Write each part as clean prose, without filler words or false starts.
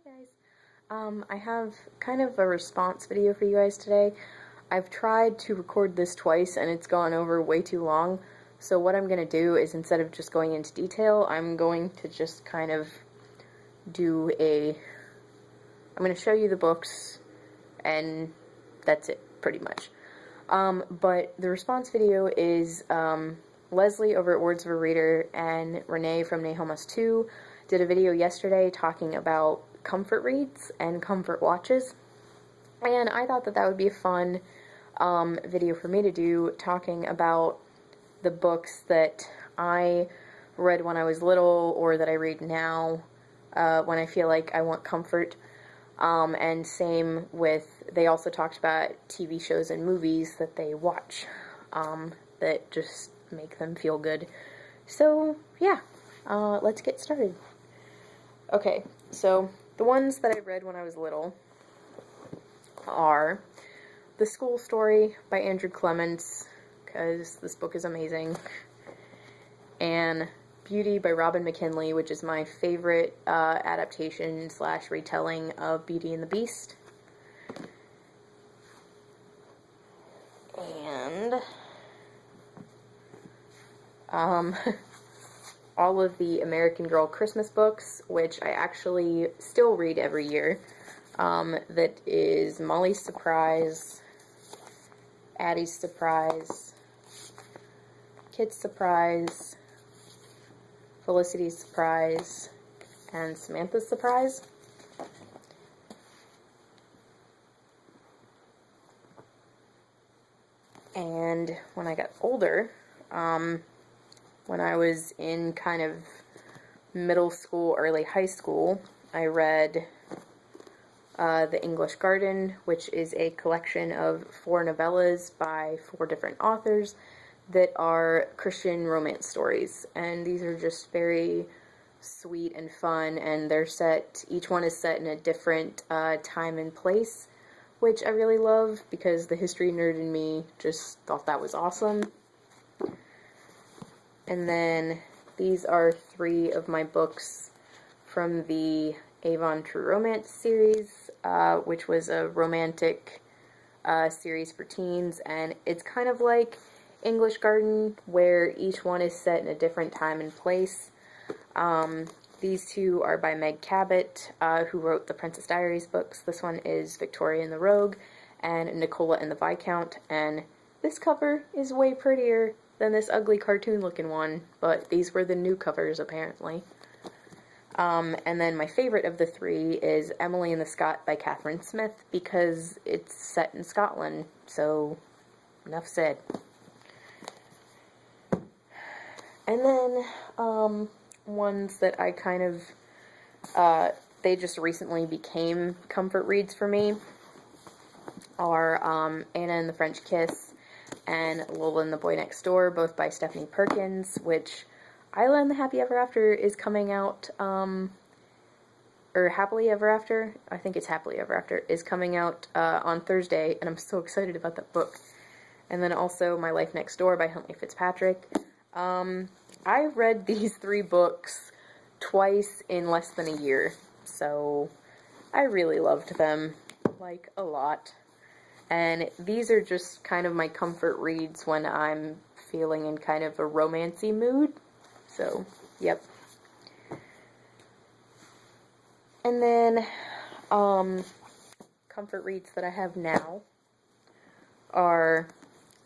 Hey guys, I have kind of a response video for you guys today. I've tried to record this twice and it's gone over way too long, so what I'm going to do is instead of just going into detail, I'm going to just kind of I'm going to show you the books and that's it, pretty much. But the response video is Leslie over at Words of a Reader and Renee from Nahomas 2 did a video yesterday talking about comfort reads and comfort watches, and I thought that that would be a fun video for me to do, talking about the books that I read when I was little or that I read now when I feel like I want comfort. And same with, they also talked about TV shows and movies that they watch that just make them feel good. So yeah, let's get started. Okay, so the ones that I read when I was little are The School Story by Andrew Clements, because this book is amazing, and Beauty by Robin McKinley, which is my favorite adaptation / retelling of Beauty and the Beast. And all of the American Girl Christmas books, which I actually still read every year. That is Molly's Surprise, Addie's Surprise, Kit's Surprise, Felicity's Surprise, and Samantha's Surprise. And when I got older, when I was in kind of middle school, early high school, I read The English Garden, which is a collection of 4 novellas by 4 different authors that are Christian romance stories. And these are just very sweet and fun, and they're set, each one is set in a different time and place, which I really love because the history nerd in me just thought that was awesome. And then these are 3 of my books from the Avon True Romance series, which was a romantic series for teens, and it's kind of like English Garden, where each one is set in a different time and place. These 2 are by Meg Cabot, who wrote the Princess Diaries books. This one is Victoria and the Rogue, and Nicola and the Viscount, and this cover is way prettier than this ugly cartoon-looking one, but these were the new covers, apparently. And then my favorite of the 3 is Emily and the Scot by Catherine Smith, because it's set in Scotland, so enough said. And then, ones that I kind of, they just recently became comfort reads for me are Anna and the French Kiss and Lola and the Boy Next Door, both by Stephanie Perkins, which Isla and the Happy Ever After is coming out, or Happily Ever After, I think it's Happily Ever After, is coming out on Thursday, and I'm so excited about that book. And then also My Life Next Door by Huntley Fitzpatrick. I read these 3 books twice in less than a year, so I really loved them, like, a lot. And these are just kind of my comfort reads when I'm feeling in kind of a romancy mood. So, yep. And then, comfort reads that I have now are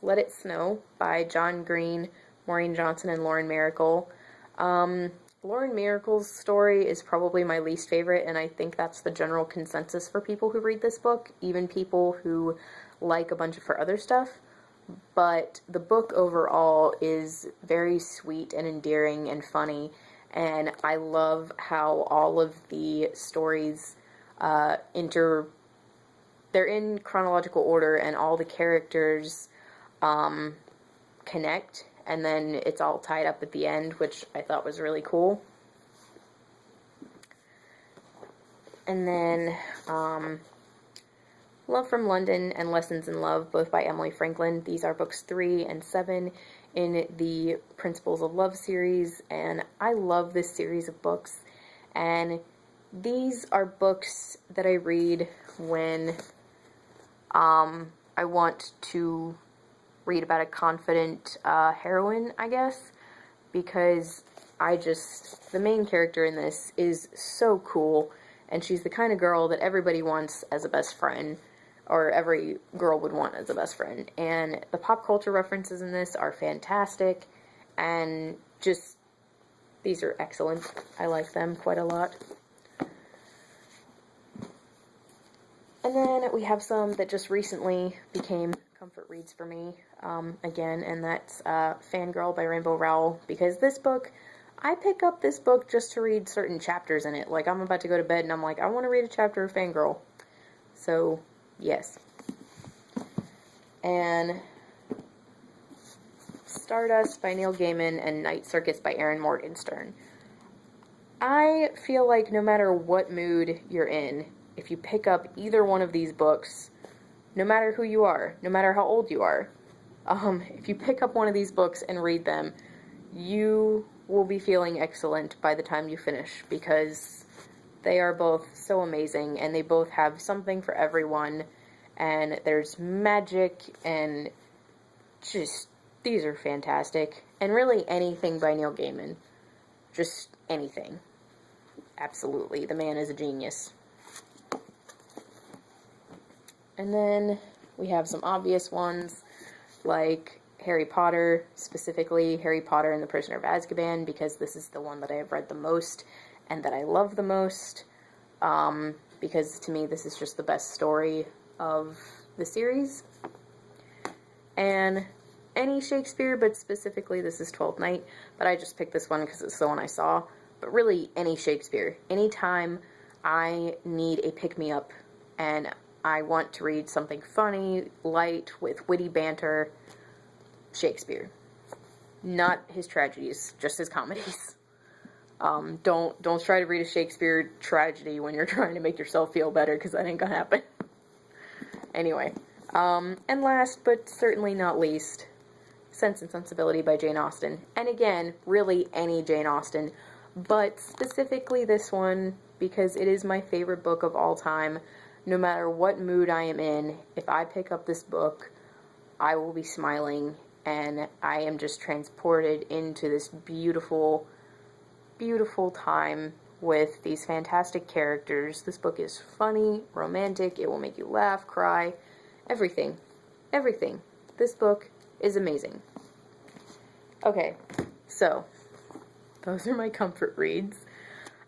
Let It Snow by John Green, Maureen Johnson, and Lauren Miracle. Lauren Miracle's story is probably my least favorite, and I think that's the general consensus for people who read this book, even people who like a bunch of her other stuff. But the book overall is very sweet and endearing and funny, and I love how all of the stories they're in chronological order, and all the characters connect, and then it's all tied up at the end, which I thought was really cool. And then Love from London and Lessons in Love, both by Emily Franklin. These are books 3 and 7 in the Principles of Love series, and I love this series of books. And These are books that I read when I want to read about a confident heroine, I guess, because the main character in this is so cool, and she's the kind of girl that everybody wants as a best friend, or every girl would want as a best friend, and the pop culture references in this are fantastic, and just, these are excellent. I like them quite a lot. And then we have some that just recently became comfort reads for me, again, and that's Fangirl by Rainbow Rowell, because this book, I pick up this book just to read certain chapters in it. Like, I'm about to go to bed and I'm like, I want to read a chapter of Fangirl. So, yes. And Stardust by Neil Gaiman and Night Circus by Erin Morgenstern. I feel like no matter what mood you're in, if you pick up either one of these books, no matter who you are, no matter how old you are, if you pick up one of these books and read them, you will be feeling excellent by the time you finish, because they are both so amazing, and they both have something for everyone, and there's magic, and just, these are fantastic. And really anything by Neil Gaiman. Just anything. Absolutely. The man is a genius. And then we have some obvious ones, like Harry Potter, specifically Harry Potter and the Prisoner of Azkaban, because this is the one that I have read the most and that I love the most, because to me this is just the best story of the series. And any Shakespeare, but specifically this is Twelfth Night, but I just picked this one because it's the one I saw. But really, any Shakespeare. Anytime I need a pick-me-up and I want to read something funny, light, with witty banter, Shakespeare. Not his tragedies, just his comedies. Don't try to read a Shakespeare tragedy when you're trying to make yourself feel better, because that ain't gonna happen. Anyway, and last, but certainly not least, Sense and Sensibility by Jane Austen. And again, really any Jane Austen, but specifically this one, because it is my favorite book of all time. No matter what mood I am in, if I pick up this book, I will be smiling, and I am just transported into this beautiful, beautiful time with these fantastic characters. This book is funny, romantic, it will make you laugh, cry, everything. Everything. This book is amazing. Okay, so, those are my comfort reads.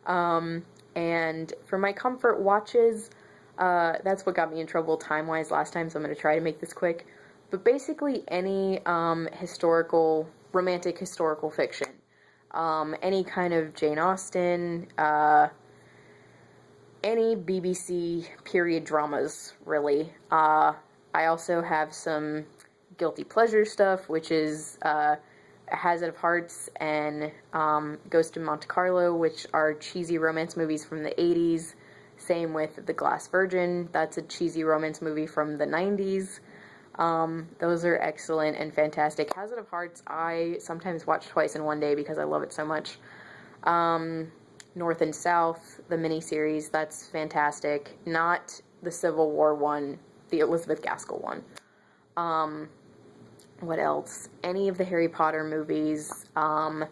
And for my comfort watches, that's what got me in trouble time-wise last time, so I'm going to try to make this quick. But basically any romantic historical fiction. Any kind of Jane Austen, any BBC period dramas, really. I also have some guilty pleasure stuff, which is Hazard of Hearts and Ghost in Monte Carlo, which are cheesy romance movies from the 80s. Same with The Glass Virgin. That's a cheesy romance movie from the 90s. Those are excellent and fantastic. Hazard of Hearts, I sometimes watch twice in one day because I love it so much. North and South, the miniseries, that's fantastic. Not the Civil War one, the Elizabeth Gaskell one. What else? Any of the Harry Potter movies, the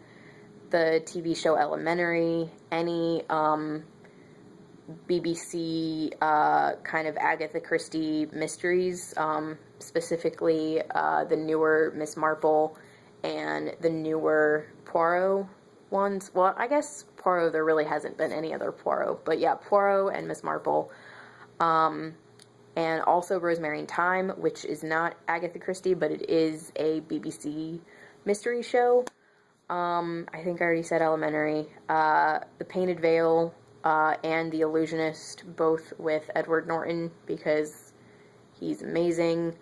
TV show Elementary, any, BBC kind of Agatha Christie mysteries, specifically the newer Miss Marple and the newer Poirot ones. Well, I guess Poirot, there really hasn't been any other Poirot, but yeah, Poirot and Miss Marple. And also Rosemary and Thyme, which is not Agatha Christie, but it is a BBC mystery show. I think I already said Elementary. The Painted Veil, and The Illusionist, both with Edward Norton, because he's amazing.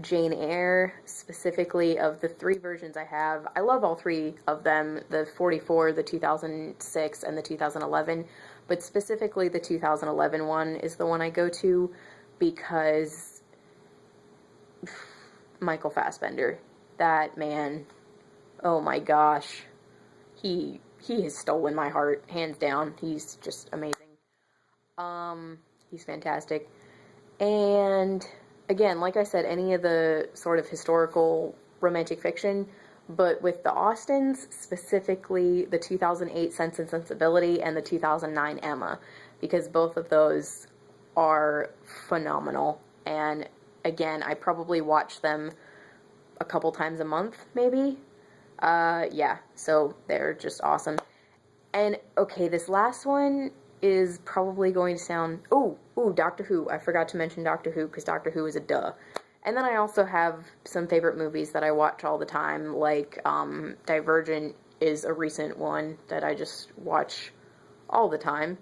Jane Eyre, specifically of the 3 versions I have. I love all 3 of them, the 44, the 2006, and the 2011, but specifically the 2011 one is the one I go to, because Michael Fassbender, that man, oh my gosh, he he has stolen my heart, hands down. He's just amazing. He's fantastic. And again, like I said, any of the sort of historical romantic fiction, but with the Austens, specifically the 2008 Sense and Sensibility and the 2009 Emma, because both of those are phenomenal. And again, I probably watch them a couple times a month, maybe. Yeah, so they're just awesome. And okay, this last one is probably going to sound... Oh, Doctor Who. I forgot to mention Doctor Who, because Doctor Who is a duh. And then I also have some favorite movies that I watch all the time, like Divergent is a recent one that I just watch all the time,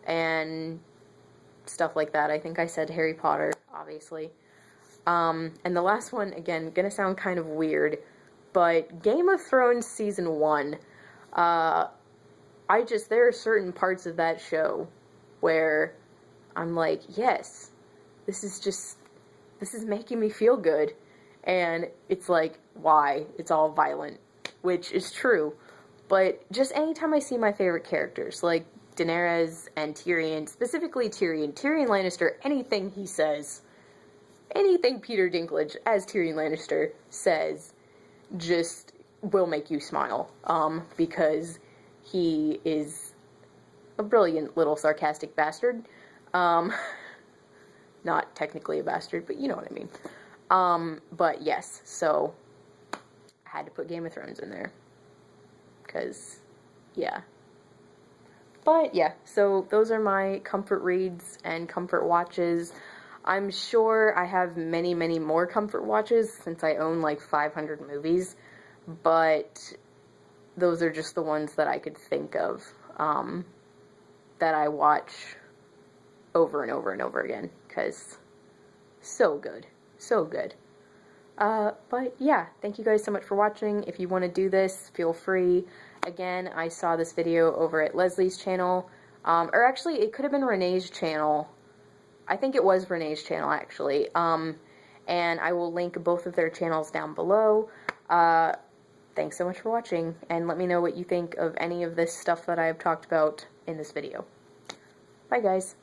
and stuff like that. I think I said Harry Potter, obviously. And the last one, again, gonna sound kind of weird, but Game of Thrones Season 1, there are certain parts of that show where I'm like, yes, this is making me feel good. And it's like, why? It's all violent, which is true. But just anytime I see my favorite characters, like Daenerys and Tyrion, specifically Tyrion Lannister, anything he says, anything Peter Dinklage as Tyrion Lannister says, just will make you smile. Because he is a brilliant little sarcastic bastard. Not technically a bastard, but you know what I mean. But yes, so I had to put Game of Thrones in there. Because, yeah. But yeah, so those are my comfort reads and comfort watches. I'm sure I have many, many more comfort watches since I own like 500 movies. But those are just the ones that I could think of that I watch over and over and over again, because so good, so good. But yeah, thank you guys so much for watching. If you want to do this, feel free. Again, I saw this video over at Leslie's channel, or actually it could have been Renee's channel. I think it was Renee's channel, actually. And I will link both of their channels down below. Thanks so much for watching, and let me know what you think of any of this stuff that I have talked about in this video. Bye, guys.